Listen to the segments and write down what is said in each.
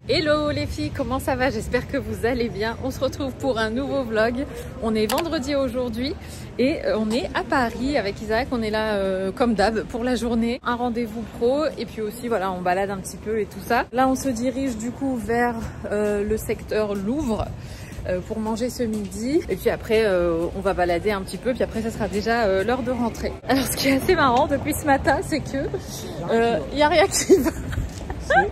Hello les filles, comment ça va? J'espère que vous allez bien. On se retrouve pour un nouveau vlog. On est vendredi aujourd'hui et on est à Paris avec Isaac. On est là comme d'hab pour la journée. Un rendez-vous pro et puis aussi voilà, on balade un petit peu et tout ça. Là on se dirige du coup vers le secteur Louvre pour manger ce midi. Et puis après on va balader un petit peu. Puis après ça sera déjà l'heure de rentrer. Alors ce qui est assez marrant depuis ce matin, c'est que y a rien qui va.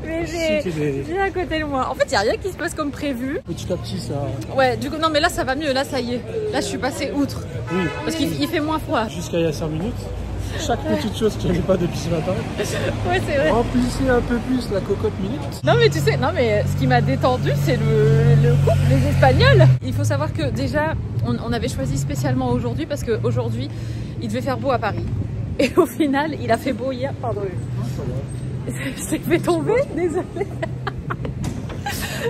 Mais j'ai à côté de moi. En fait, il n'y a rien qui se passe comme prévu. Petit à petit, ça... Ouais, du coup, non, mais là, ça va mieux. Là, ça y est. Là, je suis passée outre. Oui. Parce qu'il fait moins froid. Jusqu'à il y a 5 minutes. Chaque petite chose qui n'allait pas depuis ce matin. Ouais, c'est vrai. Remplissez un peu plus la cocotte minute. Non, mais tu sais, non, mais ce qui m'a détendu, c'est le couple, les Espagnols. Il faut savoir que déjà, on avait choisi spécialement aujourd'hui parce qu'aujourd'hui, il devait faire beau à Paris. Et au final, il a fait beau hier. Pardon. Je t'ai fait tomber, désolée.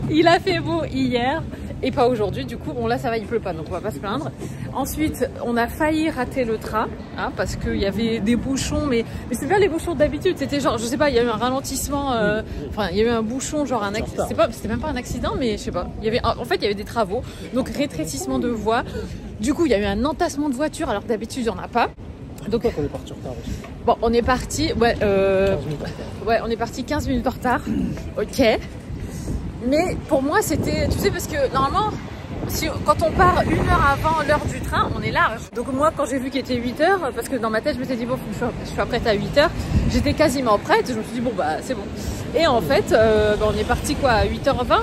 Il a fait beau hier et pas aujourd'hui. Du coup, bon là ça va, il pleut pas, donc on va pas se plaindre. Ensuite, on a failli rater le train hein, parce qu'il y avait des bouchons, mais c'est pas les bouchons d'habitude. C'était genre, je sais pas, il y a eu un ralentissement. Enfin, il y a eu un bouchon, genre un accident. C'était même pas un accident, mais je sais pas. Il y avait, en fait, il y avait des travaux, donc rétrécissement de voies. Du coup, il y a eu un entassement de voitures, alors que d'habitude il y en a pas. Donc on est parti en retard aussi. Bon, on est parti, ouais, on est parti 15 minutes en retard. Ok. Mais pour moi, c'était, tu sais, parce que normalement, quand on part 1 heure avant l'heure du train, on est large. Donc moi, quand j'ai vu qu'il était 8 heures, parce que dans ma tête, je m'étais dit, bon, je suis prête à 8 heures, j'étais quasiment prête. Je me suis dit, bon, bah, c'est bon. Et en fait, on est parti quoi, à 8h20.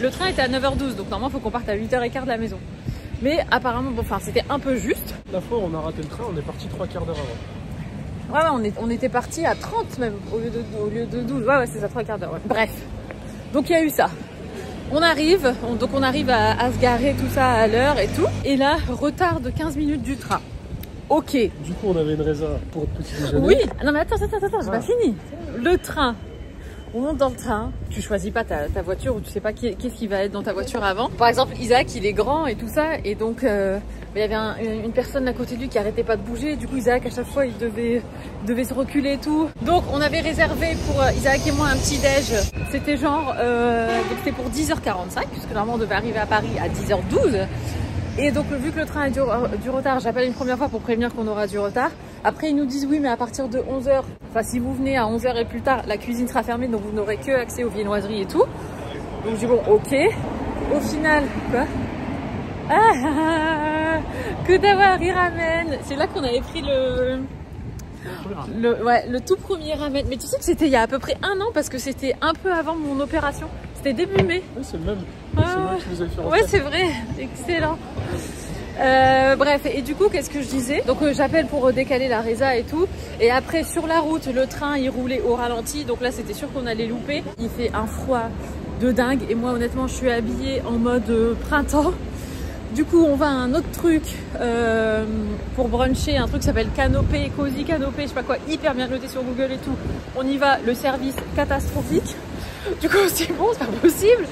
Le train était à 9h12, donc normalement, il faut qu'on parte à 8h15 de la maison. Mais apparemment, bon, enfin, c'était un peu juste. La fois où on a raté le train, on est parti 3 quarts d'heure avant. Ouais, on était parti à 30 même, au lieu de 12. Ouais, c'est ça, 3 quarts d'heure. Ouais. Bref, donc il y a eu ça. On arrive, on arrive à se garer tout ça à l'heure et tout. Et là, retard de 15 minutes du train. Ok. Du coup, on avait une résa pour le petit déjeuner. Oui, non mais attends, j'ai pas fini. Le train. On monte dans le train, tu choisis pas ta voiture ou tu sais pas qu'est-ce qui va être dans ta voiture avant. Par exemple, Isaac, il est grand et tout ça, et donc il y avait une personne à côté de lui qui arrêtait pas de bouger. Du coup, Isaac, à chaque fois, il devait se reculer et tout. Donc, on avait réservé pour Isaac et moi un petit déj. C'était genre, donc c'était pour 10h45, puisque normalement on devait arriver à Paris à 10h12. Et donc, vu que le train a du retard, j'appelle une première fois pour prévenir qu'on aura du retard. Après, ils nous disent oui, mais à partir de 11h, enfin, si vous venez à 11h et plus tard, la cuisine sera fermée, donc vous n'aurez que accès aux viennoiseries et tout. Donc, je dis bon, ok. Au final, quoi? Que d'avoir un ramen. C'est là qu'on avait pris le tout premier ramen. Mais tu sais que c'était il y a à peu près 1 an parce que c'était un peu avant mon opération. C'était début mai. Oui, c'est le même. C'est moi qui vous ai fait rentrer. Ouais, c'est vrai. Excellent. Bref, et du coup, qu'est-ce que je disais? Donc j'appelle pour décaler la résa et tout. Et après, sur la route, le train, il roulait au ralenti. Donc là, c'était sûr qu'on allait louper. Il fait un froid de dingue. Et moi, honnêtement, je suis habillée en mode printemps. Du coup, on va à un autre truc pour bruncher, un truc qui s'appelle Canopé, Cozy Canopé, je sais pas quoi, hyper bien noté sur Google et tout. On y va, le service catastrophique. Du coup, c'est bon, c'est pas possible.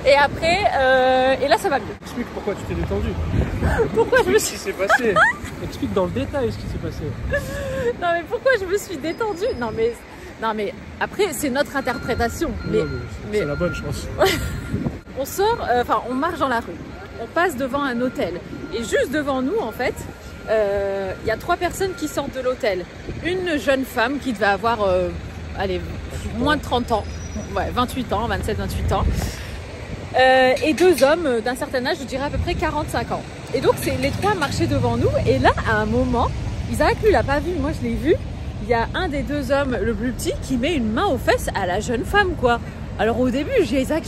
Et après, et là, ça va mieux. Explique pourquoi tu t'es détendu. Pourquoi je me suis... Ce qui s'est passé. Explique dans le détail ce qui s'est passé. Non, mais pourquoi je me suis détendue? Non, mais après, c'est notre interprétation. Mais c'est la bonne, je pense. On sort, enfin, on marche dans la rue. On passe devant un hôtel. Et juste devant nous, en fait, il y a 3 personnes qui sortent de l'hôtel. Une jeune femme qui devait avoir, allez, moins de 30 ans. Ouais, 28 ans, 27, 28 ans. Et 2 hommes d'un certain âge, je dirais à peu près 45 ans. Et donc, les 3 marchaient devant nous. Et là, à un moment, Isaac, lui, il l'a pas vu. Moi, je l'ai vu. Il y a un des 2 hommes, le plus petit, qui met une main aux fesses à la jeune femme, quoi. Alors, au début, j'ai Isaac,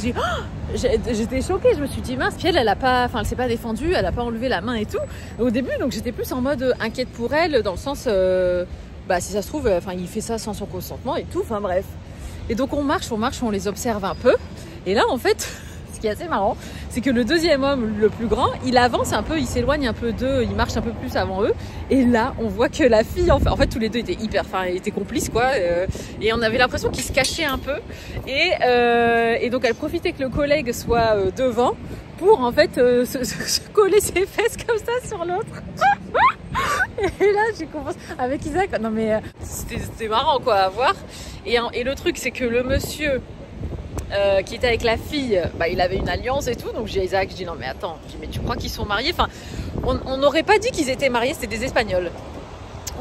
j'étais choquée. Je me suis dit, mince, puis elle a pas, enfin, elle s'est pas défendue, elle a pas enlevé la main et tout. Au début, donc, j'étais plus en mode inquiète pour elle, dans le sens, bah, si ça se trouve, enfin, il fait ça sans son consentement et tout. Enfin, bref. Et donc, on marche, on les observe un peu. Et là, en fait, ce qui est assez marrant, c'est que le 2e homme, le plus grand, il avance un peu, il s'éloigne un peu d'eux, il marche un peu plus avant eux. Et là, on voit que la fille, en fait tous les 2 étaient hyper, enfin, ils étaient complices, quoi. Et on avait l'impression qu'ils se cachaient un peu. Et donc, elle profitait que le collègue soit devant pour, en fait, se coller ses fesses comme ça sur l'autre. Et là, j'ai compris avec Isaac. Non, mais c'était marrant, quoi, à voir. Et le truc, c'est que le monsieur qui était avec la fille, bah, il avait une alliance et tout. Donc j'ai Isaac, je dis non mais attends, je dis, mais tu crois qu'ils sont mariés? Enfin, on n'aurait pas dit qu'ils étaient mariés, c'était des Espagnols.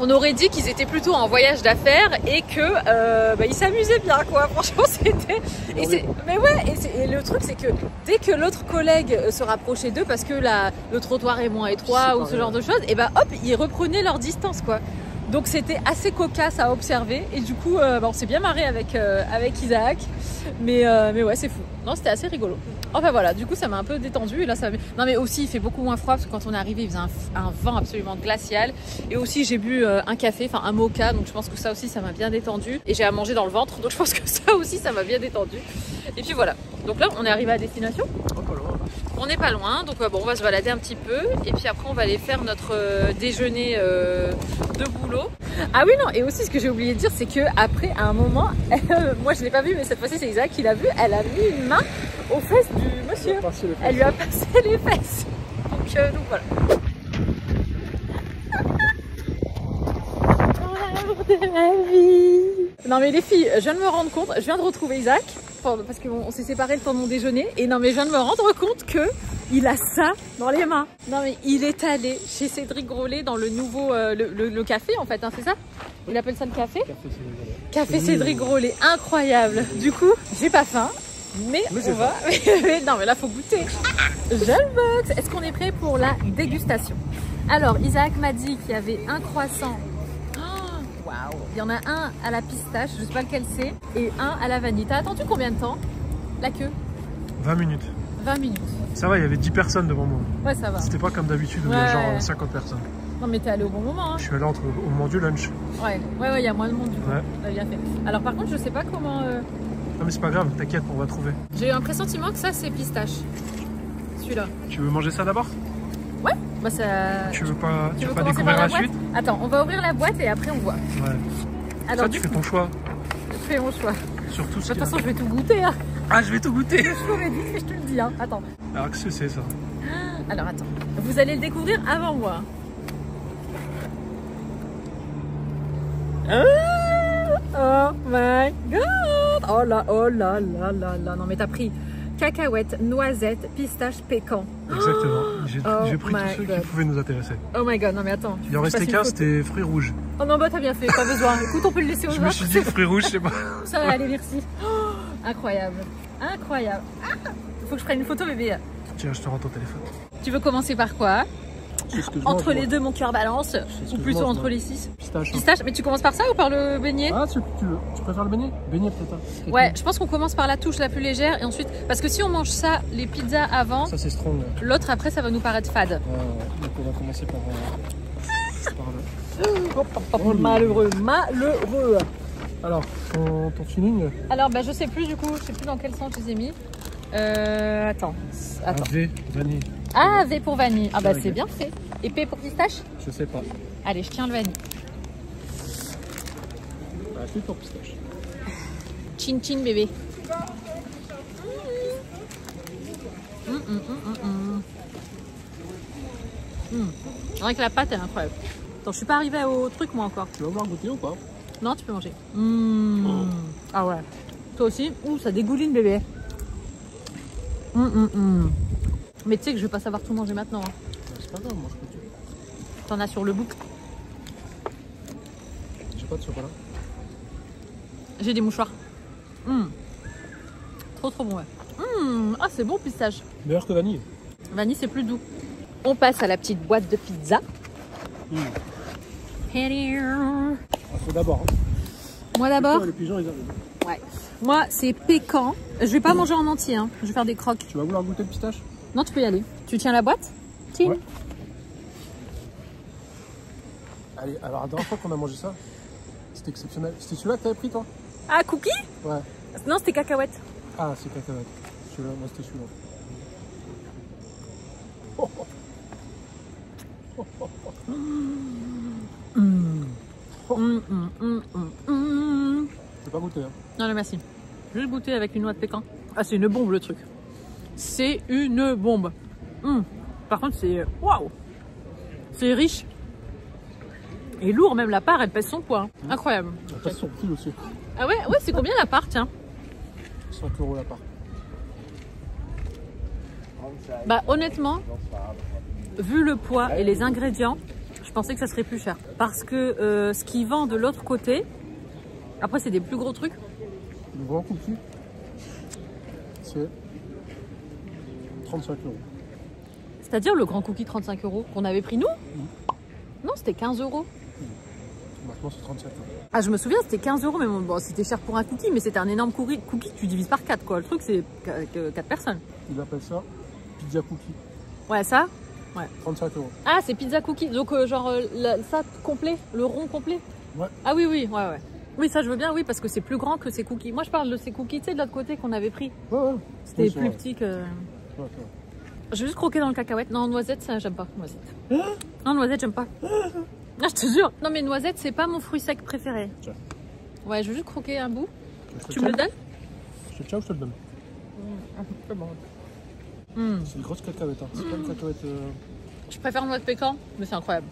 On aurait dit qu'ils étaient plutôt en voyage d'affaires et que bah, ils s'amusaient bien, quoi. Franchement, c'était. Mais ouais, et le truc, c'est que dès que l'autre collègue se rapprochait d'eux parce que le trottoir est moins étroit ou ce genre de choses, et bah hop, ils reprenaient leur distance, quoi. Donc c'était assez cocasse à observer et du coup, bah, on s'est bien marré avec Isaac. Mais ouais, c'est fou. Non, c'était assez rigolo. Enfin voilà, du coup ça m'a un peu détendu et là ça. Non mais aussi il fait beaucoup moins froid parce que quand on est arrivé il faisait un vent absolument glacial et aussi j'ai bu un café, enfin un mocha, donc je pense que ça aussi ça m'a bien détendu et j'ai à manger dans le ventre donc je pense que ça aussi ça m'a bien détendu. Et puis voilà, donc là on est arrivé à destination. On n'est pas loin, donc bon, on va se balader un petit peu et puis après on va aller faire notre déjeuner de boulot. Ah oui non, et aussi ce que j'ai oublié de dire c'est que après à un moment, moi je l'ai pas vu mais cette fois-ci c'est Isaac qui l'a vu, elle a mis une main aux fesses du monsieur. Elle lui a passé les fesses. Donc voilà. De ma vie. Non mais les filles, je viens de me rendre compte, je viens de retrouver Isaac parce qu'on s'est séparés le temps de mon déjeuner et non mais je viens de me rendre compte que il a ça dans les mains. Non mais il est allé chez Cédric Grolet dans le nouveau le café en fait, hein, c'est ça? Il appelle ça le café? Café Cédric Grolet, incroyable. Du coup, j'ai pas faim. Mais on va. Non, mais là, faut goûter. Gelbox. Est-ce qu'on est prêt pour la dégustation? Alors, Isaac m'a dit qu'il y avait un croissant. Waouh! Il y en a un à la pistache, je sais pas lequel c'est, et un à la vanille. T'as attendu combien de temps? La queue? 20 minutes. 20 minutes. Ça va, il y avait 10 personnes devant moi. Ouais, ça va. C'était pas comme d'habitude où il y a genre 50 personnes. Non, mais t'es allé au bon moment. Hein. Je suis allé au moment du lunch. Ouais, il y a moins de monde du coup. Ouais. T'as bien fait. Alors, par contre, je sais pas comment. Non mais c'est pas grave, t'inquiète, on va trouver. J'ai eu un pressentiment que ça c'est pistache. Celui-là. Tu veux manger ça d'abord? Ouais, bah ça. Tu veux pas découvrir la suite? Attends, on va ouvrir la boîte et après on voit. Ouais. Alors, ça, tu fais ton choix. Je fais mon choix. Surtout de toute façon, je vais tout goûter. Hein. Ah, je vais tout goûter. Je t'aurais dit, je te le dis. Hein. Attends. Alors, qu'est-ce que c'est ça? Alors, attends. Vous allez le découvrir avant moi. Oh my god! Oh là là là là là. Non mais t'as pris cacahuètes, noisettes, pistaches, pécan. Exactement. J'ai pris tous ceux qui pouvaient nous intéresser. Oh my god, non mais attends. Il en restait qu'un, c'était fruits rouges. Oh non bah t'as bien fait, pas besoin. Écoute, on peut le laisser aux autres. Je me suis dit fruits rouges, je sais pas. Ça va aller, merci. Oh, incroyable. Incroyable. Faut que je prenne une photo bébé. Tiens, je te rends ton téléphone. Tu veux commencer par quoi? Entre les deux, mon cœur balance. Ou plutôt entre les 6. Pistache. Pistache. Mais tu commences par ça ou par le beignet? Ah, si tu veux. Tu préfères le beignet? Beignet peut-être. Ouais, je pense qu'on commence par la touche la plus légère et ensuite. Parce que si on mange ça, les pizzas avant. Ça, c'est strong. L'autre après, ça va nous paraître fade. Donc on va commencer par là. Malheureux. Alors, ton feeling? Alors, bah, je sais plus du coup. Je sais plus dans quel sens je les ai mis. Attends. V, vanille. Ah, V pour vanille. Ah bah c'est bien fait. Et P pour pistache? Je sais pas. Allez, je tiens le vanille. Bah, c'est pour pistache. Chin chin bébé. C'est vrai que la pâte elle est incroyable. Attends, je suis pas arrivée au truc moi encore. Tu vas vouloir goûter ou pas? Non, tu peux manger. Ah ouais. Toi aussi? Ouh, ça dégouline bébé. Mais tu sais que je vais pas savoir tout manger maintenant. Hein. C'est pas grave, moi je peux tuer. T'en as sur le bout. J'ai pas de chocolat. J'ai des mouchoirs. Trop bon ouais. Ah c'est bon pistache. Meilleur que vanille. Vanille c'est plus doux. On passe à la petite boîte de pizza. Faut d'abord. Hein. Moi d'abord. Les pigeons ils arrivent. Ouais. Moi c'est pécan. Je vais pas manger en entier. Hein. Je vais faire des croques. Tu vas vouloir goûter le pistache? Non, tu peux y aller. Tu tiens la boîte? Tiens. Ouais. Allez, alors la dernière fois qu'on a mangé ça, c'était exceptionnel. C'était celui-là que t'avais pris toi? Ah, cookie? Ouais. Non, c'était cacahuète. Ah, c'est cacahuète. Celui-là, moi c'était celui-là. Je peux pas goûter. Hein. Non, non, merci. Juste goûter avec une noix de pécan. Ah, c'est une bombe le truc. C'est une bombe. Par contre, c'est... Waouh! C'est riche. Et lourd, même la part, elle pèse son poids. Hein. Incroyable. Elle pèse son prix aussi. Ah ouais, ouais, c'est combien la part, tiens? 5 € la part. Bah honnêtement, vu le poids et les ingrédients, je pensais que ça serait plus cher. Parce que ce qu'ils vendent de l'autre côté, après c'est des plus gros trucs. Le grand cookie, c'est 35 €. C'est-à-dire le grand cookie 35 € qu'on avait pris nous. Non, c'était 15 €. Maintenant, c'est 35 €. Ah, je me souviens, c'était 15 €, mais bon, c'était cher pour un cookie, mais c'était un énorme cookie que tu divises par 4, quoi. Le truc, c'est 4 personnes. Ils appellent ça pizza cookie. Ouais, ça. Ouais. 35 €. Ah, c'est pizza cookie. Donc, genre, ça complet, le rond complet. Ouais. Ah oui, oui, ouais, ouais. Oui, ça, je veux bien, oui, parce que c'est plus grand que ces cookies. Moi, je parle de ces cookies, tu sais, de l'autre côté qu'on avait pris. Ouais, ouais. C'était Oui, plus vrai. petit que. Ouais, c'est vrai. Je vais juste croquer dans le cacahuète. Non, noisette, ça, j'aime pas. Noisette. Non, noisette, j'aime pas. Ah, je te jure. Non, mais noisette, c'est pas mon fruit sec préféré. Tiens. Ouais, je veux juste croquer un bout. Je te Tu me le tiens donnes? Je te tiens ou je te le donne? C'est bon. C'est une grosse cacahuète. Hein. C'est pas une cacahuète. Je préfère noix de pécan, mais c'est incroyable.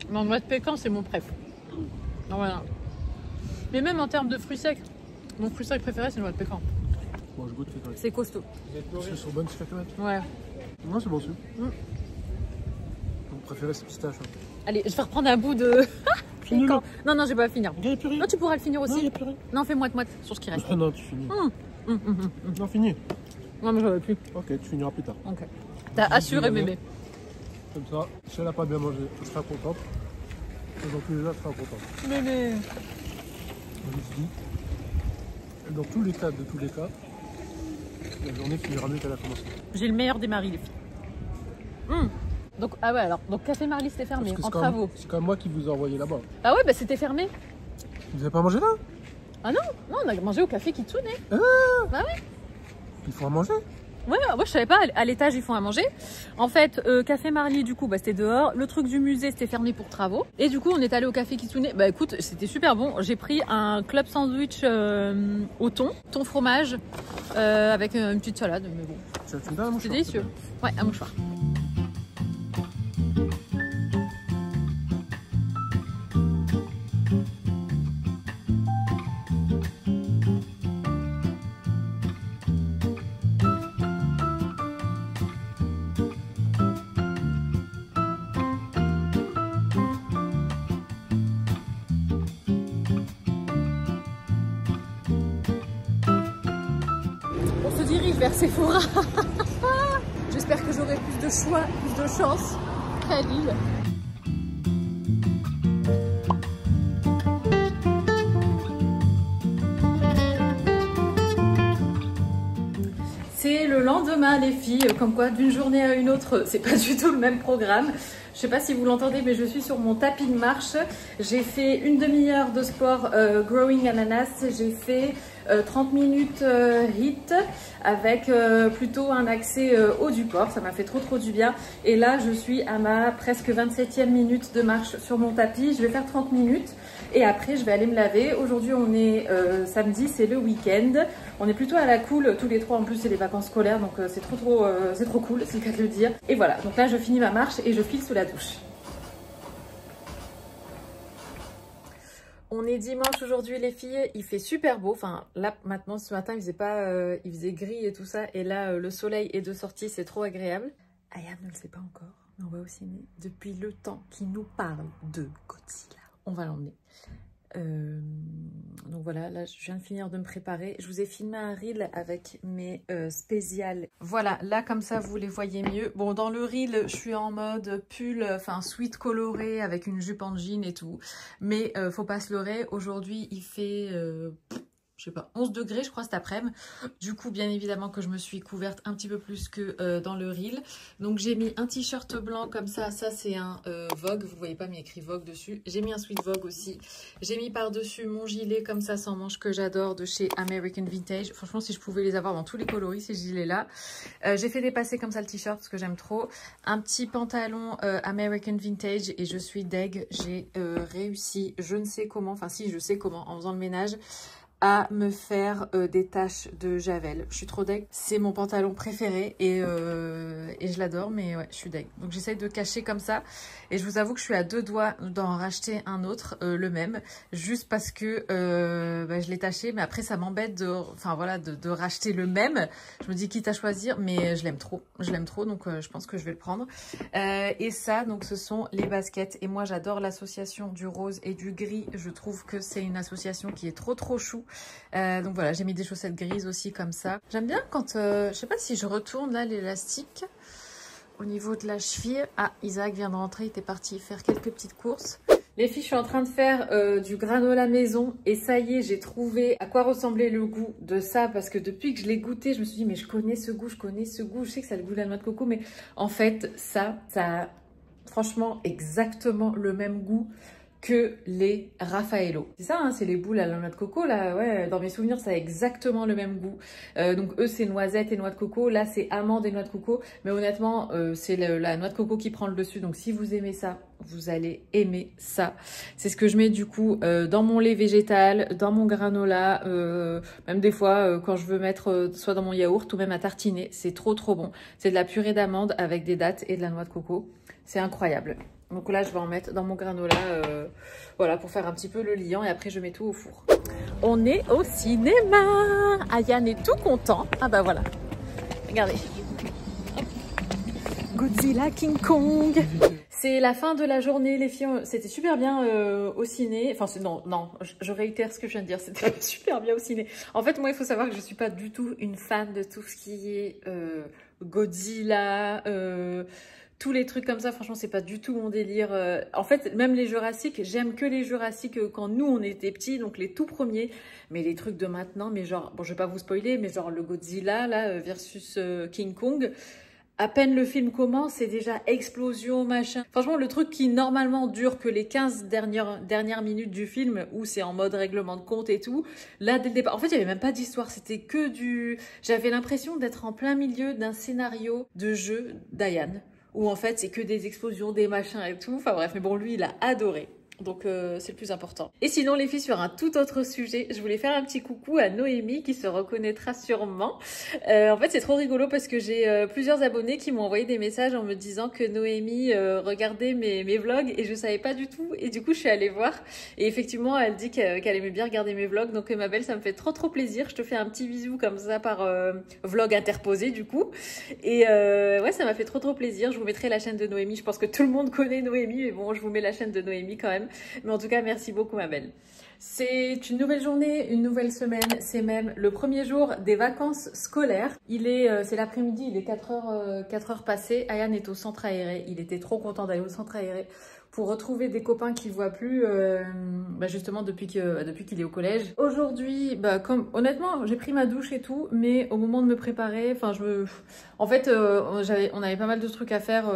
Non, noix de pécan, c'est mon préf. Non, voilà. Mais même en termes de fruits secs, mon fruit sec préféré, c'est noix de pécan. Bon, je goûte cacahuète. C'est costaud. Est-ce qu'elles sont bonnes ces cacahuètes? Ouais. Non, c'est bon aussi. Mon préféré, c'est pistache. Hein. Allez, je vais reprendre un bout de Finis-le. pécan. Non, non, je vais pas finir. Il n'y a plus rien. Non, tu pourras le finir Non, il aussi. n'y a plus rien. Non, fais moite-moite sur ce qui reste. Non, tu finis. Hum. Non, finis. Non, mais j'en veux plus. Ok, tu finiras plus tard. Ok. T'as assuré, bébé. Comme ça, si elle n'a pas bien mangé, elle sera contente. Et dans tous les cas, elle sera contente. Bébé. Je me suis dit, dans tous les cas, la journée finira mieux qu'elle a commencé. J'ai le meilleur des maris, les filles. Donc, ah ouais, alors. Donc, Café Marly, c'était fermé, Parce que en travaux. c'est quand même moi qui vous ai envoyé là-bas. Ah ouais, bah c'était fermé. Vous n'avez pas mangé là? Ah non, non, on a mangé au café Kitsune. Ah, Bah ouais. il faut en manger. Ouais, moi je savais pas, à l'étage ils font à manger. En fait, Café Marly, du coup, bah, c'était dehors. Le truc du musée, c'était fermé pour travaux. Et du coup, on est allé au café Kitsune. Bah écoute, c'était super bon. J'ai pris un club sandwich au thon fromage, avec une petite salade. Mais bon, Tu me donnes un mouchoir, c'est délicieux. Ouais, un mouchoir. On se dirige vers Sephora. J'espère que j'aurai plus de choix, plus de chance qu'à Lille. C'est le lendemain, les filles, comme quoi d'une journée à une autre, c'est pas du tout le même programme. Je sais pas si vous l'entendez, mais je suis sur mon tapis de marche. J'ai fait une demi-heure de sport Growing Ananas. J'ai fait 30 minutes HIIT avec plutôt un accès haut du corps. Ça m'a fait trop du bien. Et là, je suis à ma presque 27e minute de marche sur mon tapis. Je vais faire 30 minutes et après, je vais aller me laver. Aujourd'hui, on est samedi, c'est le week-end. On est plutôt à la cool tous les trois. En plus, c'est les vacances scolaires, donc c'est trop cool, c'est le cas de le dire. Et voilà, donc là, je finis ma marche et je file sous la douche. On est dimanche aujourd'hui les filles, il fait super beau, enfin là maintenant ce matin il faisait pas, il faisait gris et tout ça et là le soleil est de sortie, c'est trop agréable. Ayam ne le sait pas encore, mais on va aussi aimer depuis le temps qu'il nous parle de Godzilla. On va l'emmener. Donc voilà, là je viens de finir de me préparer. Je vous ai filmé un reel avec mes spéciales. Voilà, là comme ça vous les voyez mieux. Bon, dans le reel, je suis en mode pull, enfin sweat coloré avec une jupe en jean et tout. Mais faut pas se leurrer, aujourd'hui il fait... je sais pas, 11 degrés je crois cet après-midi. Du coup, bien évidemment que je me suis couverte un petit peu plus que dans le reel. Donc j'ai mis un t-shirt blanc comme ça. Ça c'est un Vogue, vous voyez pas mais il y a écrit Vogue dessus. J'ai mis un sweat Vogue aussi. J'ai mis par-dessus mon gilet comme ça sans manches que j'adore de chez American Vintage. Franchement, si je pouvais les avoir dans tous les coloris, ces gilets-là. J'ai fait dépasser comme ça le t-shirt parce que j'aime trop. Un petit pantalon American Vintage et je suis deg. J'ai réussi, je ne sais comment, enfin si je sais comment, en faisant le ménage, à me faire des taches de javel. Je suis trop deg. C'est mon pantalon préféré et je l'adore, mais ouais, je suis deg. Donc j'essaye de cacher comme ça et je vous avoue que je suis à 2 doigts d'en racheter un autre, le même, juste parce que je l'ai taché, mais après ça m'embête de racheter le même. Je me dis quitte à choisir, mais je l'aime trop. Je l'aime trop, donc je pense que je vais le prendre. Et ça, donc ce sont les baskets. Et moi j'adore l'association du rose et du gris. Je trouve que c'est une association qui est trop chou. Donc voilà, j'ai mis des chaussettes grises aussi comme ça. J'aime bien quand, je sais pas si je retourne là l'élastique au niveau de la cheville. Ah, Isaac vient de rentrer, il était parti faire quelques petites courses. Les filles, je suis en train de faire du granola maison et ça y est, j'ai trouvé à quoi ressemblait le goût de ça parce que depuis que je l'ai goûté, je me suis dit mais je connais ce goût, je sais que ça a le goût de la noix de coco, mais en fait ça a franchement exactement le même goût que les Raffaello. C'est ça, hein, c'est les boules à la noix de coco, là, ouais, dans mes souvenirs, ça a exactement le même goût. Donc eux, c'est noisettes et noix de coco, là, c'est amandes et noix de coco, mais honnêtement, c'est la noix de coco qui prend le dessus, donc si vous aimez ça, vous allez aimer ça. C'est ce que je mets du coup dans mon lait végétal, dans mon granola, même des fois quand je veux mettre soit dans mon yaourt ou même à tartiner, c'est trop bon. C'est de la purée d'amande avec des dattes et de la noix de coco, c'est incroyable. Donc là, je vais en mettre dans mon granola, voilà, pour faire un petit peu le liant et après je mets tout au four. On est au cinéma. Ayane est tout content. Ah bah voilà, regardez. Godzilla King Kong. C'est la fin de la journée, les filles. C'était super bien au ciné. Enfin, non, je réitère ce que je viens de dire. C'était super bien au ciné. En fait, moi, il faut savoir que je suis pas du tout une fan de tout ce qui est Godzilla, tous les trucs comme ça. Franchement, c'est pas du tout mon délire. En fait, même les Jurassic, j'aime que les Jurassic quand nous, on était petits, donc les tout premiers. Mais les trucs de maintenant, mais genre, bon, je vais pas vous spoiler, mais genre le Godzilla, là, versus King Kong. À peine le film commence, c'est déjà explosion, machin. Franchement, le truc qui normalement dure que les 15 dernières minutes du film, où c'est en mode règlement de compte et tout, là, dès le départ, en fait, il n'y avait même pas d'histoire, c'était que du... J'avais l'impression d'être en plein milieu d'un scénario de jeu d'Ayane, où en fait, c'est que des explosions, des machins et tout. Enfin bref, mais bon, lui, il a adoré. Donc c'est le plus important. Et sinon les filles, sur un tout autre sujet, je voulais faire un petit coucou à Noémie qui se reconnaîtra sûrement. En fait c'est trop rigolo parce que j'ai plusieurs abonnés qui m'ont envoyé des messages en me disant que Noémie regardait mes vlogs et je savais pas du tout. Et du coup je suis allée voir et effectivement elle dit qu'elle aimait bien regarder mes vlogs. Donc ma belle, ça me fait trop plaisir. Je te fais un petit bisou comme ça par vlog interposé du coup. Et ouais, ça m'a fait trop plaisir. Je vous mettrai la chaîne de Noémie. Je pense que tout le monde connaît Noémie, mais bon, je vous mets la chaîne de Noémie quand même. Mais en tout cas, merci beaucoup ma belle. C'est une nouvelle journée, une nouvelle semaine. C'est même le premier jour des vacances scolaires. C'est l'après-midi, il est 4 heures passées. Ayane est au centre aéré. Il était trop content d'aller au centre aéré pour retrouver des copains qu'il ne voit plus justement depuis qu'il est au collège. Aujourd'hui, honnêtement, j'ai pris ma douche et tout, mais au moment de me préparer, on avait pas mal de trucs à faire,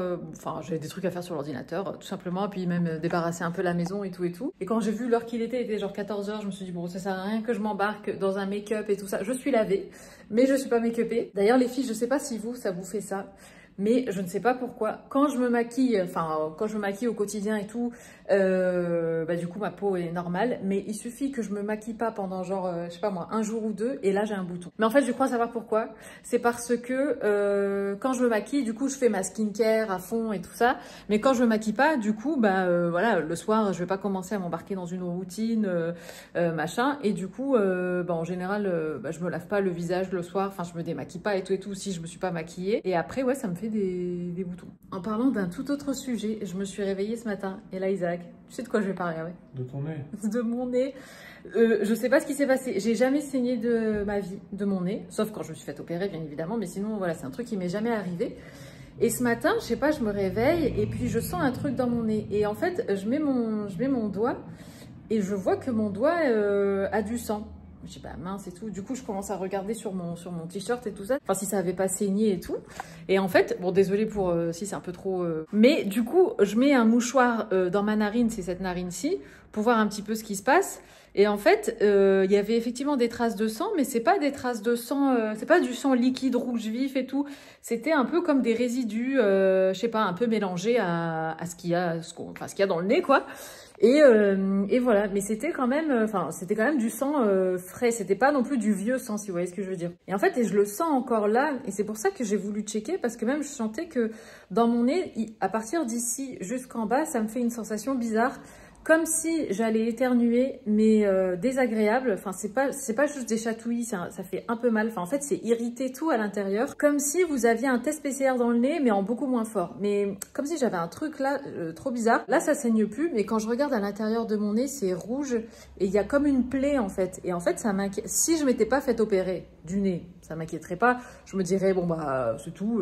j'avais des trucs à faire sur l'ordinateur, tout simplement, puis même débarrasser un peu la maison et tout. Et quand j'ai vu l'heure qu'il était genre 14 h, je me suis dit, bon, ça sert à rien que je m'embarque dans un make-up et tout ça. Je suis lavée, mais je suis pas make-upée. D'ailleurs, les filles, je sais pas si ça vous fait ça. Mais je ne sais pas pourquoi, quand je me maquille au quotidien et tout, du coup ma peau est normale, mais il suffit que je me maquille pas pendant genre, je sais pas moi, 1 jour ou 2 et là j'ai un bouton. Mais en fait je crois savoir pourquoi, c'est parce que quand je me maquille, du coup je fais ma skincare à fond et tout ça, mais quand je me maquille pas, du coup voilà, le soir je vais pas commencer à m'embarquer dans une routine, machin, et du coup en général je me lave pas le visage le soir, enfin je me démaquille pas et tout si je me suis pas maquillée, et après ouais ça me fait des boutons. En parlant d'un tout autre sujet, je me suis réveillée ce matin et là Isaac, tu sais de quoi je vais parler, ouais? De ton nez. De mon nez. Je sais pas ce qui s'est passé, j'ai jamais saigné de ma vie de mon nez, sauf quand je me suis fait opérer bien évidemment, mais sinon voilà, c'est un truc qui m'est jamais arrivé. Et ce matin, je sais pas, je me réveille et puis je sens un truc dans mon nez et en fait je mets mon doigt et je vois que mon doigt a du sang. Je dis bah mince et tout, du coup je commence à regarder sur mon t-shirt et tout ça, enfin si ça avait pas saigné et tout, et en fait, bon désolé pour si c'est un peu trop, mais du coup je mets un mouchoir dans ma narine, c'est cette narine-ci, pour voir un petit peu ce qui se passe, Et en fait, il y avait effectivement des traces de sang, mais c'est pas des traces de sang, c'est pas du sang liquide rouge vif et tout. C'était un peu comme des résidus, je sais pas, un peu mélangés à ce qu'il y a, enfin ce qu'il y a dans le nez, quoi. Et voilà, mais c'était quand même, c'était quand même du sang frais. C'était pas non plus du vieux sang, si vous voyez ce que je veux dire. Et en fait, et je le sens encore là, et c'est pour ça que j'ai voulu checker, parce que même je sentais que dans mon nez, à partir d'ici jusqu'en bas, ça me fait une sensation bizarre. Comme si j'allais éternuer, mais désagréable. Enfin, c'est pas juste des chatouilles, ça fait un peu mal. Enfin, en fait, c'est irrité tout à l'intérieur. Comme si vous aviez un test PCR dans le nez, mais en beaucoup moins fort. Mais comme si j'avais un truc là, trop bizarre. Là, ça saigne plus, mais quand je regarde à l'intérieur de mon nez, c'est rouge. Et il y a comme une plaie, en fait. Et en fait, ça m'inquiète. Si je m'étais pas fait opérer du nez, ça m'inquiéterait pas. Je me dirais, bon, bah, c'est tout.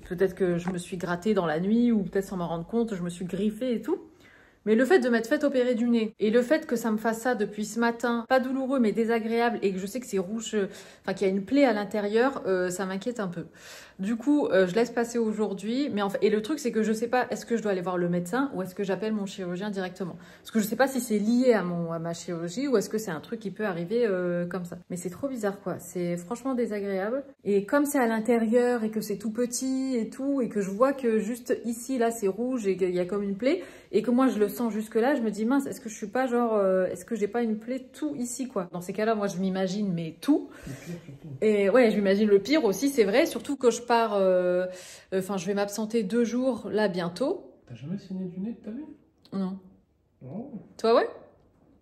Peut-être que je me suis grattée dans la nuit, ou peut-être sans m'en rendre compte, je me suis griffée et tout. Mais le fait de m'être fait opérer du nez et le fait que ça me fasse ça depuis ce matin, pas douloureux mais désagréable et que je sais que c'est rouge, enfin qu'il y a une plaie à l'intérieur, ça m'inquiète un peu. Du coup, je laisse passer aujourd'hui. Mais et le truc, c'est que je sais pas, est-ce que je dois aller voir le médecin ou est-ce que j'appelle mon chirurgien directement? Parce que je sais pas si c'est lié à ma chirurgie ou est-ce que c'est un truc qui peut arriver comme ça. Mais c'est trop bizarre, quoi. C'est franchement désagréable. Et comme c'est à l'intérieur et que c'est tout petit et tout, et que je vois que juste ici, là, c'est rouge et qu'il y a comme une plaie, et que moi, je le sens jusque-là, je me dis, mince, est-ce que je suis pas genre, est-ce que j'ai pas une plaie tout ici, quoi? Dans ces cas-là, moi, je m'imagine, mais tout. Et ouais, je m'imagine le pire aussi, c'est vrai, surtout que je pars, je vais m'absenter 2 jours, là, bientôt. T'as jamais saigné du nez de ta vie? Non. Oh. Toi, ouais?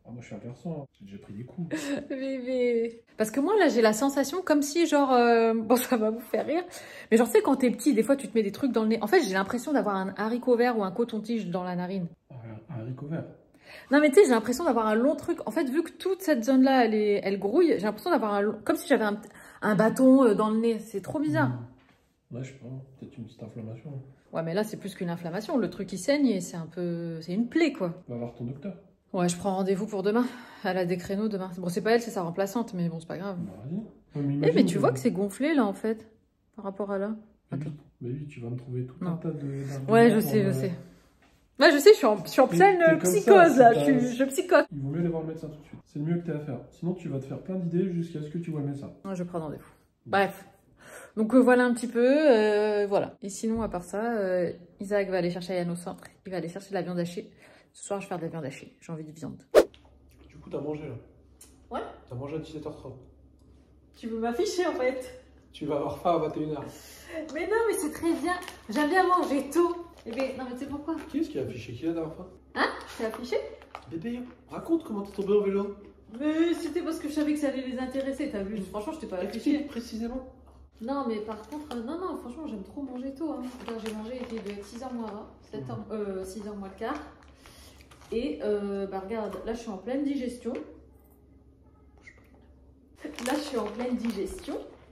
Ah, moi, je suis un garçon, j'ai déjà pris des coups. Bébé. Parce que moi, là, j'ai la sensation comme si, genre, bon, ça va vous faire rire, mais genre, tu sais, quand t'es petit, des fois, tu te mets des trucs dans le nez. En fait, j'ai l'impression d'avoir un haricot vert ou un coton-tige dans la narine. Un haricot vert? Non, mais tu sais, j'ai l'impression d'avoir un long truc. En fait, vu que toute cette zone-là, elle grouille, j'ai l'impression d'avoir un long... Comme si j'avais un bâton dans le nez. C'est trop bizarre. Ouais, je sais pas, peut-être une petite inflammation. Ouais, mais là, c'est plus qu'une inflammation. Le truc, il saigne et c'est une plaie, quoi. Va voir ton docteur. Ouais, je prends rendez-vous pour demain. Elle a des créneaux demain. Bon, c'est pas elle, c'est sa remplaçante, mais bon, c'est pas grave. Bah, vas-y. Mais tu vois que c'est gonflé, là, en fait, par rapport à là. Attends. Mais oui, tu vas me trouver tout un tas de... Ouais, je sais. Ouais, je sais, je suis en pleine psychose, là. Je psychote. Il vaut mieux aller voir le médecin tout de suite. C'est le mieux que tu as à faire. Sinon, tu vas te faire plein d'idées jusqu'à ce que tu vois le médecin. Ouais, je prends rendez-vous. Bref. Donc voilà un petit peu, voilà. Et sinon, à part ça, Isaac va aller chercher Ayane au centre. Il va aller chercher de la viande hachée. Ce soir, je vais faire de la viande hachée. J'ai envie de viande. Du coup, t'as mangé, là? Ouais. T'as mangé à 17h30. Tu veux m'afficher, en fait? Tu vas avoir faim à 21h. Mais non, mais c'est très bien. J'aime bien manger tôt. Bébé, non, mais tu sais pourquoi? Qui est-ce qui a affiché? Qui la dernière fois? Hein? T'es affiché? Bébé, raconte comment t'es tombé au vélo. Mais c'était parce que je savais que ça allait les intéresser, t'as vu? Franchement, je t'ai pas affiché. Précisément. Non, mais par contre, non, franchement, j'aime trop manger tôt. Hein. J'ai mangé, il devait être 6h moins 20, 6h moins le quart. Et bah regarde, là je suis en pleine digestion.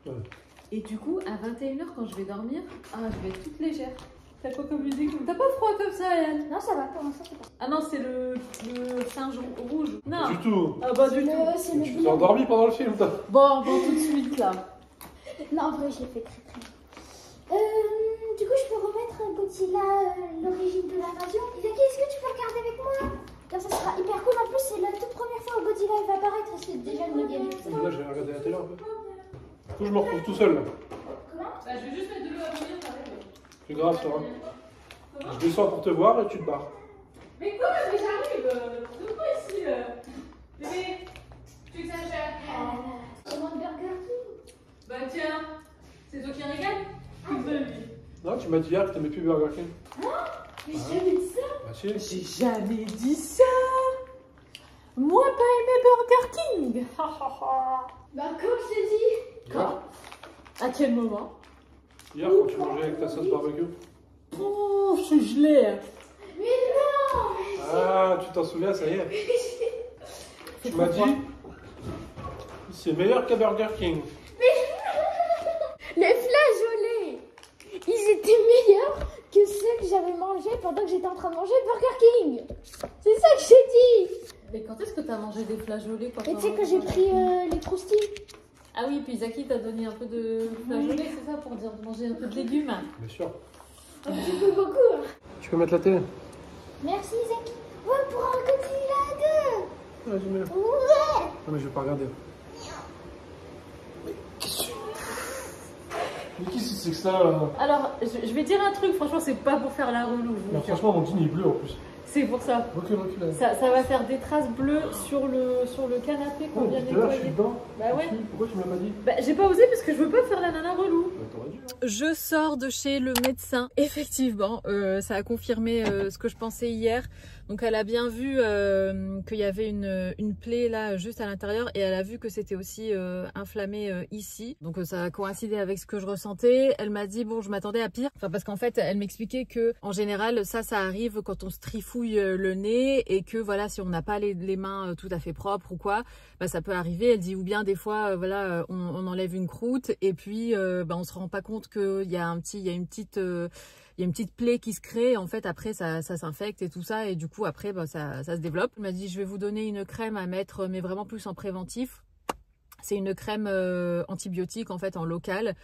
Ouais. Et du coup, à 21h, quand je vais dormir, je vais être toute légère. T'as quoi comme musique? T'as pas froid comme ça, Yann? Non, ça va, pour l'instant, c'est pas. Ah non, c'est le singe rouge. Non. Du tout. Ah bah du tout. Tu t'es endormi pendant le film, toi. Bon, tout de suite là. Non, en vrai, je l'ai fait très très bien. Du coup, je peux remettre Godzilla, l'origine de l'invasion. Isaki, est-ce que tu peux regarder avec moi? Car ça sera hyper cool. En plus, c'est la toute première fois où Godzilla va apparaître. C'est déjà une neuvième. Là, j'ai regardé la télé un peu. Faut que je me retrouve tout seul là. Comment? Bah, je vais juste mettre de l'eau à bouillir, t'arrives. C'est grave, ça va. Je descends pour te voir et tu te barres. Mais quoi? Mais j'arrive. De quoi ici? Bébé, tu exagères. Comment le Burger King? Bah tiens, c'est toi qui régale? Non, tu m'as dit hier que t'aimais plus Burger King. Mais j'ai jamais dit ça. Bah si. J'ai jamais dit ça. Moi, pas aimé Burger King. Bah, comme je t'ai dit. Quand? À quel moment? Hier, quand tu mangeais avec ta sauce barbecue. Oh, je suis gelée. Mais non. Ah, tu t'en souviens, ça y est. Tu m'as dit, c'est meilleur qu'à Burger King. Les flageolets, ils étaient meilleurs que ceux que j'avais mangés pendant que j'étais en train de manger Burger King. C'est ça que j'ai dit. Mais quand est-ce que t'as mangé des flageolets? Et tu sais que j'ai pris les croustilles. Ah oui, puis Zaki t'a donné un peu de flageolets, c'est ça, pour dire de manger un peu de légumes. Bien sûr. Un petit peu beaucoup. Tu peux mettre la télé? Merci Isaac. Ouais, pour un Godzilla 2. Vas-y, mets-le. Ouais. Non, mais je vais pas regarder. Mais qu'est-ce que c'est que ça là? Alors, je vais dire un truc, franchement, c'est pas pour faire la relou. Non, franchement, mon jean il est bleu en plus. C'est pour ça. Recule, recule. Ça va faire des traces bleues sur le canapé qu'on vient de Tout à l'heure, je suis nettoyer. dedans. Bah ouais. Pourquoi tu me l'as pas dit? Bah, j'ai pas osé parce que je veux pas faire la nana relou. Bah, t'aurais dû. Hein. Je sors de chez le médecin. Effectivement, ça a confirmé ce que je pensais hier. Donc elle a bien vu qu'il y avait une plaie là juste à l'intérieur et elle a vu que c'était aussi inflammé ici. Donc ça a coïncidé avec ce que je ressentais. Elle m'a dit bon, je m'attendais à pire. Enfin parce qu'en fait elle m'expliquait que en général ça arrive quand on se trifouille le nez et que voilà si on n'a pas les mains tout à fait propres ou quoi, bah ça peut arriver. Elle dit ou bien des fois voilà on enlève une croûte et puis bah on se rend pas compte qu'il y a une petite plaie qui se crée, en fait après ça s'infecte et tout ça et du coup après bah, ça se développe. Elle m'a dit je vais vous donner une crème à mettre mais vraiment plus en préventif. C'est une crème antibiotique en fait en local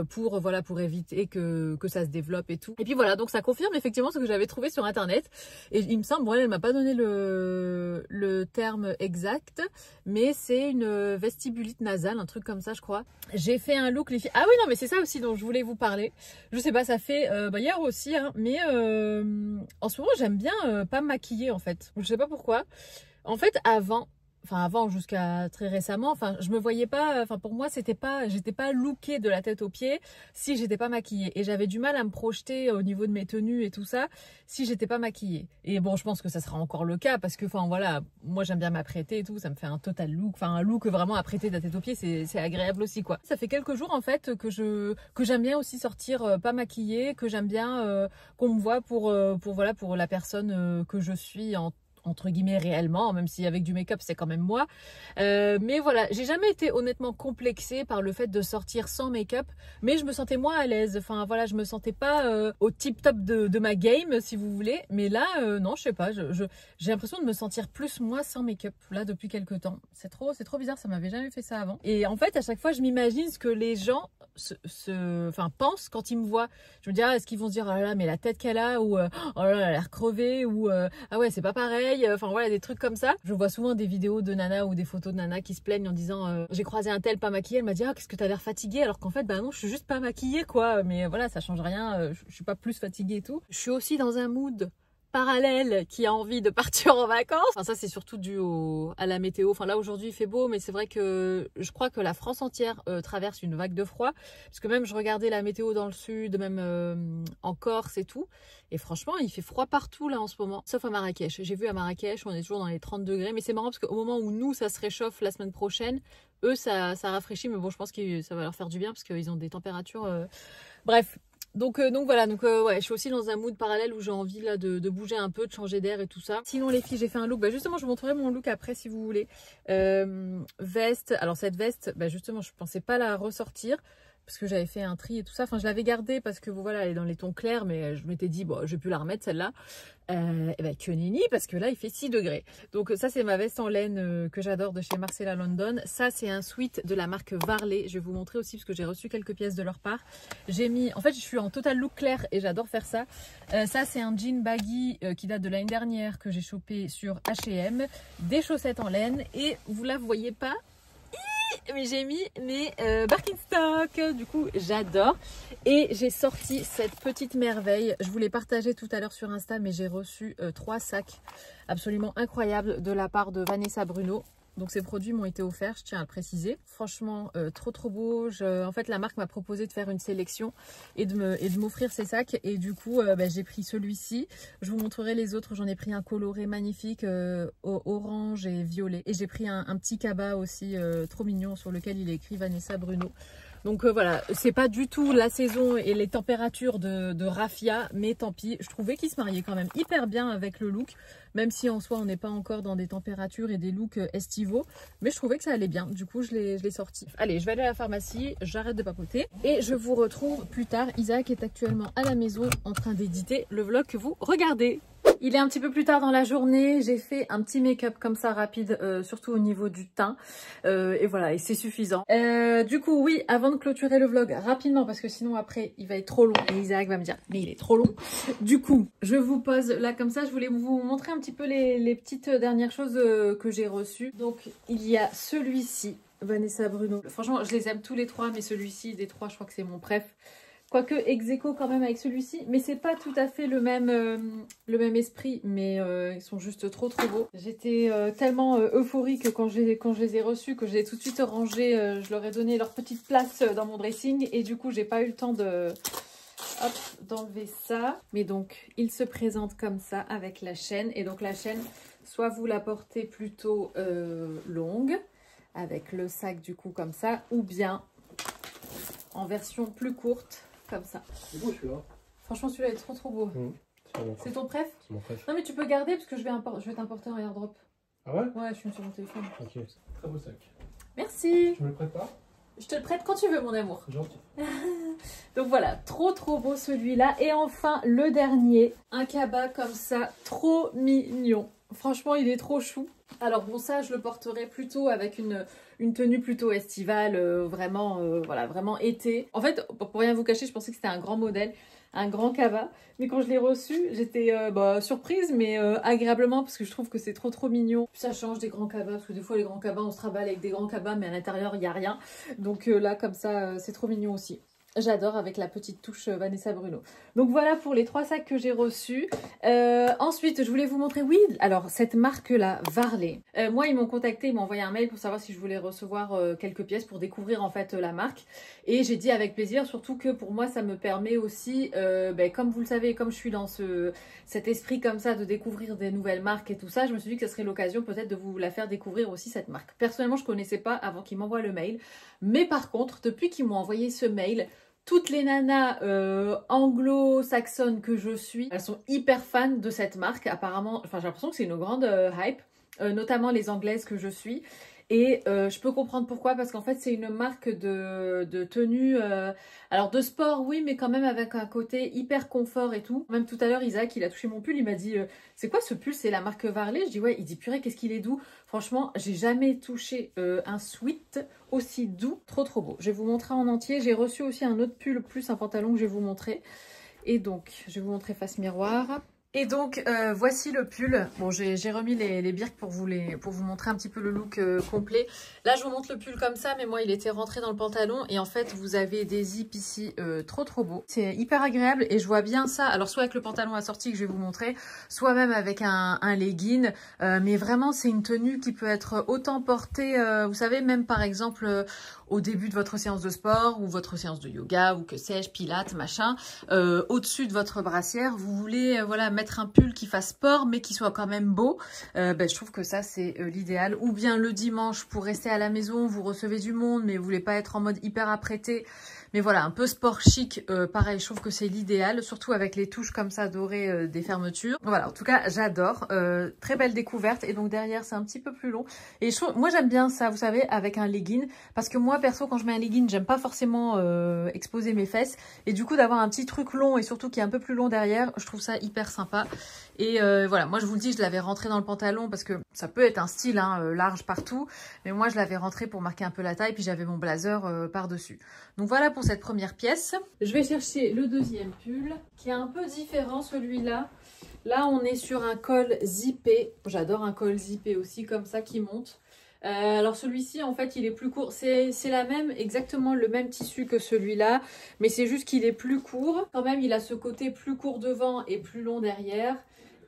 pour éviter que ça se développe et tout. Et puis voilà, donc ça confirme effectivement ce que j'avais trouvé sur internet. Et il me semble, bon elle m'a pas donné le terme exact, mais c'est une vestibulite nasale, un truc comme ça je crois. J'ai fait un look les filles. Ah oui non mais c'est ça aussi dont je voulais vous parler. Je sais pas, ça fait hier aussi, hein, mais en ce moment j'aime bien pas me maquiller en fait. Je sais pas pourquoi. En fait avant jusqu'à très récemment, enfin je me voyais pas, enfin pour moi j'étais pas lookée de la tête aux pieds si j'étais pas maquillée et j'avais du mal à me projeter au niveau de mes tenues et tout ça si j'étais pas maquillée. Et bon je pense que ça sera encore le cas parce que enfin voilà, moi j'aime bien m'apprêter et tout, ça me fait un total look, enfin un look vraiment apprêté de la tête aux pieds, c'est agréable aussi quoi. Ça fait quelques jours en fait que j'aime bien aussi sortir pas maquillée, que j'aime bien qu'on me voit pour la personne que je suis entre guillemets réellement, même si avec du make-up c'est quand même moi, mais voilà, j'ai jamais été honnêtement complexée par le fait de sortir sans make-up, mais je me sentais moins à l'aise, enfin voilà, je me sentais pas au tip top de ma game si vous voulez, mais là non je sais pas, j'ai l'impression de me sentir plus moi sans make-up là depuis quelques temps. C'est trop bizarre, ça m'avait jamais fait ça avant. Et en fait à chaque fois je m'imagine ce que les gens pensent quand ils me voient. Je me dis est-ce qu'ils vont se dire oh là là mais la tête qu'elle a, ou oh là là elle a l'air crevée, ou ah ouais c'est pas pareil. Enfin voilà des trucs comme ça. Je vois souvent des vidéos de nana ou des photos de nana qui se plaignent en disant j'ai croisé un tel pas maquillé, elle m'a dit ah qu'est-ce que t'as l'air fatiguée, alors qu'en fait bah non je suis juste pas maquillée quoi, mais voilà ça change rien, je suis pas plus fatiguée et tout. Je suis aussi dans un mood parallèle qui a envie de partir en vacances. Enfin ça c'est surtout dû à la météo. Enfin là aujourd'hui il fait beau, mais c'est vrai que je crois que la France entière traverse une vague de froid, parce que même je regardais la météo dans le sud, même en Corse et tout, et franchement il fait froid partout là en ce moment, sauf à Marrakech. J'ai vu à Marrakech on est toujours dans les 30 degrés, mais c'est marrant parce qu'au moment où nous ça se réchauffe la semaine prochaine, eux ça rafraîchit, mais bon je pense que ça va leur faire du bien parce qu'ils ont des températures bref. Donc voilà, ouais, je suis aussi dans un mood parallèle où j'ai envie là de bouger un peu, de changer d'air et tout ça. Sinon les filles, j'ai fait un look, bah justement je vous montrerai mon look après si vous voulez. Veste, alors cette veste, bah justement je pensais pas la ressortir parce que j'avais fait un tri et tout ça. Enfin je l'avais gardée parce que bon, voilà elle est dans les tons clairs, mais je m'étais dit bon je vais plus la remettre celle-là. Et bah que nenni, parce que là il fait 6 degrés. Donc ça c'est ma veste en laine que j'adore de chez Marcella London. Ça c'est un sweat de la marque Varley. Je vais vous montrer aussi parce que j'ai reçu quelques pièces de leur part. J'ai mis, en fait je suis en total look clair et j'adore faire ça. Ça c'est un jean baggy qui date de l'année dernière que j'ai chopé sur H&M. Des chaussettes en laine et vous la voyez pas, mais j'ai mis mes Birkenstock, du coup j'adore. Et j'ai sorti cette petite merveille, je vous l'ai partagé tout à l'heure sur Insta, mais j'ai reçu 3 sacs absolument incroyables de la part de Vanessa Bruno. Donc ces produits m'ont été offerts, je tiens à le préciser. Franchement, trop beau. En fait, la marque m'a proposé de faire une sélection et de m'offrir ces sacs. Et du coup, j'ai pris celui-ci. Je vous montrerai les autres. J'en ai pris un coloré magnifique, orange et violet. Et j'ai pris un petit cabas aussi, trop mignon, sur lequel il est écrit Vanessa Bruno. Donc voilà, c'est pas du tout la saison et les températures de raffia, mais tant pis. Je trouvais qu'il se mariait quand même hyper bien avec le look, même si en soi on n'est pas encore dans des températures et des looks estivaux, mais je trouvais que ça allait bien, du coup je l'ai sorti. Allez, je vais aller à la pharmacie, j'arrête de papoter et je vous retrouve plus tard. Isaac est actuellement à la maison en train d'éditer le vlog que vous regardez. Il est un petit peu plus tard dans la journée, j'ai fait un petit make-up comme ça rapide, surtout au niveau du teint. Et voilà, et c'est suffisant. Du coup, oui, avant de clôturer le vlog rapidement, parce que sinon après il va être trop long et Isaac va me dire mais il est trop long. Du coup, je vous pose là comme ça, je voulais vous montrer un petit peu les petites dernières choses que j'ai reçues. Donc il y a celui-ci, Vanessa Bruno. Franchement, je les aime tous les trois, mais celui-ci des trois, je crois que c'est mon préf. Quoique ex-aequo quand même avec celui-ci, mais c'est pas tout à fait le même esprit, mais ils sont juste trop beaux. J'étais tellement euphorique quand je les ai reçus que j'ai tout de suite rangé, je leur ai donné leur petite place dans mon dressing et du coup j'ai pas eu le temps d'enlever ça. Mais donc il se présente comme ça avec la chaîne, et donc la chaîne, soit vous la portez plutôt longue, avec le sac du coup comme ça, ou bien en version plus courte. Comme ça. C'est beau celui-là. Franchement, celui-là est trop beau. C'est ton préf? C'est mon préf. Non, mais tu peux garder parce que je vais t'importer un airdrop. Ah ouais? Ouais, je suis sur mon téléphone. Ok, très beau sac. Merci. Tu me le prêtes pas? Je te le prête quand tu veux, mon amour. C'est gentil. Donc voilà, trop beau celui-là. Et enfin, le dernier, un cabas comme ça, trop mignon. Franchement, il est trop chou. Alors bon, ça, je le porterai plutôt avec une tenue plutôt estivale, voilà, vraiment été. En fait, pour rien vous cacher, je pensais que c'était un grand modèle, un grand cabas. Mais quand je l'ai reçu, j'étais surprise, mais agréablement, parce que je trouve que c'est trop mignon. Ça change des grands cabas, parce que des fois, les grands cabas, on se raballe avec des grands cabas, mais à l'intérieur, il n'y a rien. Donc là, comme ça, c'est trop mignon aussi. J'adore, avec la petite touche Vanessa Bruno. Donc voilà pour les 3 sacs que j'ai reçus. Ensuite, je voulais vous montrer, oui, alors cette marque-là, Varley. Moi, ils m'ont contacté, ils m'ont envoyé un mail pour savoir si je voulais recevoir quelques pièces pour découvrir en fait la marque. Et j'ai dit avec plaisir, surtout que pour moi, ça me permet aussi, comme vous le savez, comme je suis dans cet esprit comme ça de découvrir des nouvelles marques et tout ça, je me suis dit que ce serait l'occasion peut-être de vous la faire découvrir aussi, cette marque. Personnellement, je ne connaissais pas avant qu'ils m'envoient le mail. Mais par contre, depuis qu'ils m'ont envoyé ce mail, toutes les nanas anglo-saxonnes que je suis, elles sont hyper fans de cette marque. Apparemment, enfin j'ai l'impression que c'est une grande hype, notamment les anglaises que je suis. Et je peux comprendre pourquoi, parce qu'en fait c'est une marque de tenue, alors de sport oui, mais quand même avec un côté hyper confort et tout. Même tout à l'heure Isaac, il a touché mon pull, il m'a dit c'est quoi ce pull? C'est la marque Varley? Je dis ouais, il dit purée qu'est-ce qu'il est doux. Franchement j'ai jamais touché un sweat aussi doux, trop beau. Je vais vous montrer en entier. J'ai reçu aussi un autre pull plus un pantalon que je vais vous montrer. Et donc je vais vous montrer face miroir. Et donc voici le pull. Bon, j'ai remis les birks pour vous montrer un petit peu le look complet. Là je vous montre le pull comme ça, mais moi il était rentré dans le pantalon et en fait vous avez des zips ici trop beau. C'est hyper agréable et je vois bien ça, alors soit avec le pantalon assorti que je vais vous montrer, soit même avec un legging, mais vraiment c'est une tenue qui peut être autant portée, vous savez, même par exemple au début de votre séance de sport ou votre séance de yoga ou que sais-je, pilates, machin, au-dessus de votre brassière, vous voulez voilà mettre un pull qui fasse sport mais qui soit quand même beau, je trouve que ça c'est l'idéal. Ou bien le dimanche pour rester à la maison, vous recevez du monde mais vous voulez pas être en mode hyper apprêté, mais voilà, un peu sport chic, pareil, je trouve que c'est l'idéal, surtout avec les touches comme ça dorées des fermetures. Voilà, en tout cas, j'adore. Très belle découverte. Et donc derrière, c'est un petit peu plus long. Et moi, j'aime bien ça, vous savez, avec un legging. Parce que moi, perso, quand je mets un legging, j'aime pas forcément exposer mes fesses. Et du coup, d'avoir un petit truc long et surtout qui est un peu plus long derrière, je trouve ça hyper sympa. Et voilà, moi, je vous le dis, je l'avais rentré dans le pantalon parce que ça peut être un style large partout. Mais moi, je l'avais rentré pour marquer un peu la taille. Puis j'avais mon blazer par-dessus. Donc voilà pour cette première pièce. Je vais chercher le deuxième pull qui est un peu différent, celui-là. Là, on est sur un col zippé. J'adore un col zippé aussi, comme ça, qui monte. Alors celui-ci, en fait, il est plus court. C'est exactement le même tissu que celui-là, mais c'est juste qu'il est plus court. Quand même, il a ce côté plus court devant et plus long derrière.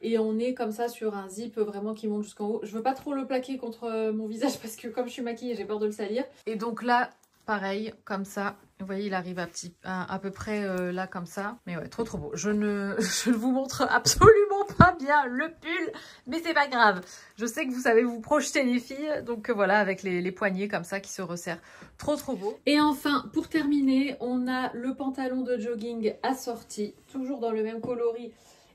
Et on est comme ça sur un zip vraiment qui monte jusqu'en haut. Je veux pas trop le plaquer contre mon visage parce que comme je suis maquillée, j'ai peur de le salir. Et donc là, pareil, comme ça. Vous voyez, il arrive à peu près là, comme ça. Mais ouais, trop beau. Je ne vous montre absolument pas bien le pull, mais c'est pas grave. Je sais que vous savez vous projeter les filles. Donc voilà, avec les poignets comme ça qui se resserrent. Trop beau. Et enfin, pour terminer, on a le pantalon de jogging assorti. Toujours dans le même coloris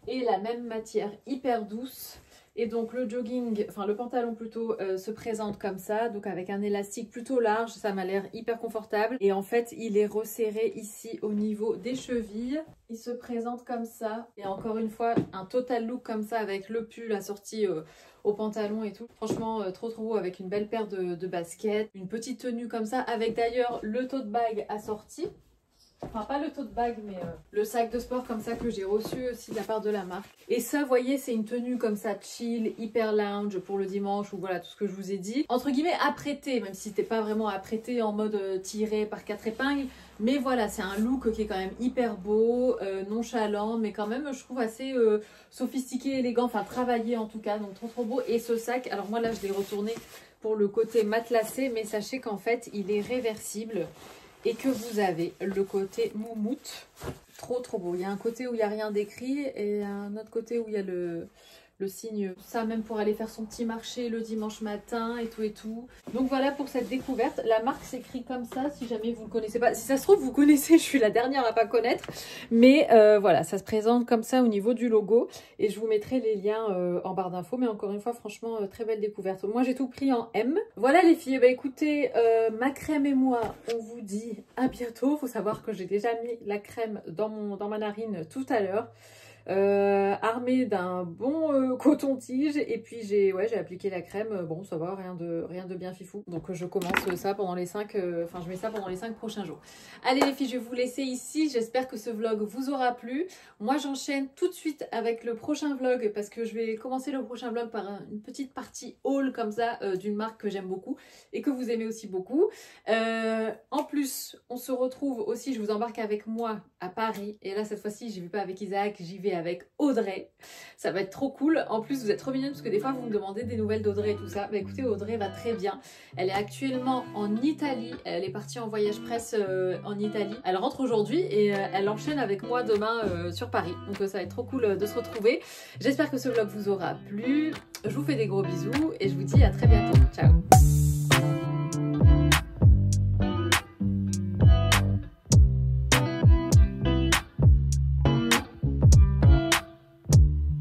et la même matière hyper douce. Et donc le jogging, enfin le pantalon plutôt, se présente comme ça, donc avec un élastique plutôt large, ça m'a l'air hyper confortable. Et en fait il est resserré ici au niveau des chevilles. Il se présente comme ça. Et encore une fois, un total look comme ça avec le pull assorti au pantalon et tout. Franchement trop beau, avec une belle paire de baskets, une petite tenue comme ça, avec d'ailleurs le tote bag assorti. Enfin pas le tote bag mais le sac de sport comme ça que j'ai reçu aussi de la part de la marque. Et ça vous voyez c'est une tenue comme ça chill, hyper lounge pour le dimanche ou voilà tout ce que je vous ai dit. Entre guillemets apprêté, même si c'était pas vraiment apprêté en mode tiré par 4 épingles. Mais voilà c'est un look qui est quand même hyper beau, nonchalant mais quand même je trouve assez sophistiqué, élégant, enfin travaillé en tout cas, donc trop beau. Et ce sac, alors moi là je l'ai retourné pour le côté matelassé mais sachez qu'en fait il est réversible. Et que vous avez le côté moumoute, trop beau. Il y a un côté où il n'y a rien d'écrit et un autre côté où il y a le signe. Ça même pour aller faire son petit marché le dimanche matin et tout. Donc voilà pour cette découverte. La marque s'écrit comme ça si jamais vous ne connaissez pas. Si ça se trouve vous connaissez, je suis la dernière à pas connaître. Mais voilà, ça se présente comme ça au niveau du logo. Et je vous mettrai les liens en barre d'infos. Mais encore une fois, franchement, très belle découverte. Moi j'ai tout pris en M. Voilà les filles, bah écoutez, ma crème et moi, on vous dit à bientôt. Faut savoir que j'ai déjà mis la crème dans ma narine tout à l'heure. Armée d'un bon coton-tige et puis j'ai appliqué la crème. Bon ça va, rien de bien fifou, donc je commence ça pendant les 5 je mets ça pendant les 5 prochains jours. Allez les filles, je vais vous laisser ici, j'espère que ce vlog vous aura plu. Moi j'enchaîne tout de suite avec le prochain vlog parce que je vais commencer le prochain vlog par une petite partie haul comme ça d'une marque que j'aime beaucoup et que vous aimez aussi beaucoup. En plus on se retrouve aussi, je vous embarque avec moi à Paris et là cette fois-ci j'y vais pas avec Isaac, j'y vais avec Audrey. Ça va être trop cool. En plus vous êtes trop mignonne parce que des fois vous me demandez des nouvelles d'Audrey et tout ça. Bah écoutez, Audrey va très bien. Elle est actuellement en Italie. Elle est partie en voyage presse en Italie. Elle rentre aujourd'hui et elle enchaîne avec moi demain sur Paris. Donc ça va être trop cool de se retrouver. J'espère que ce vlog vous aura plu. Je vous fais des gros bisous et je vous dis à très bientôt. Ciao.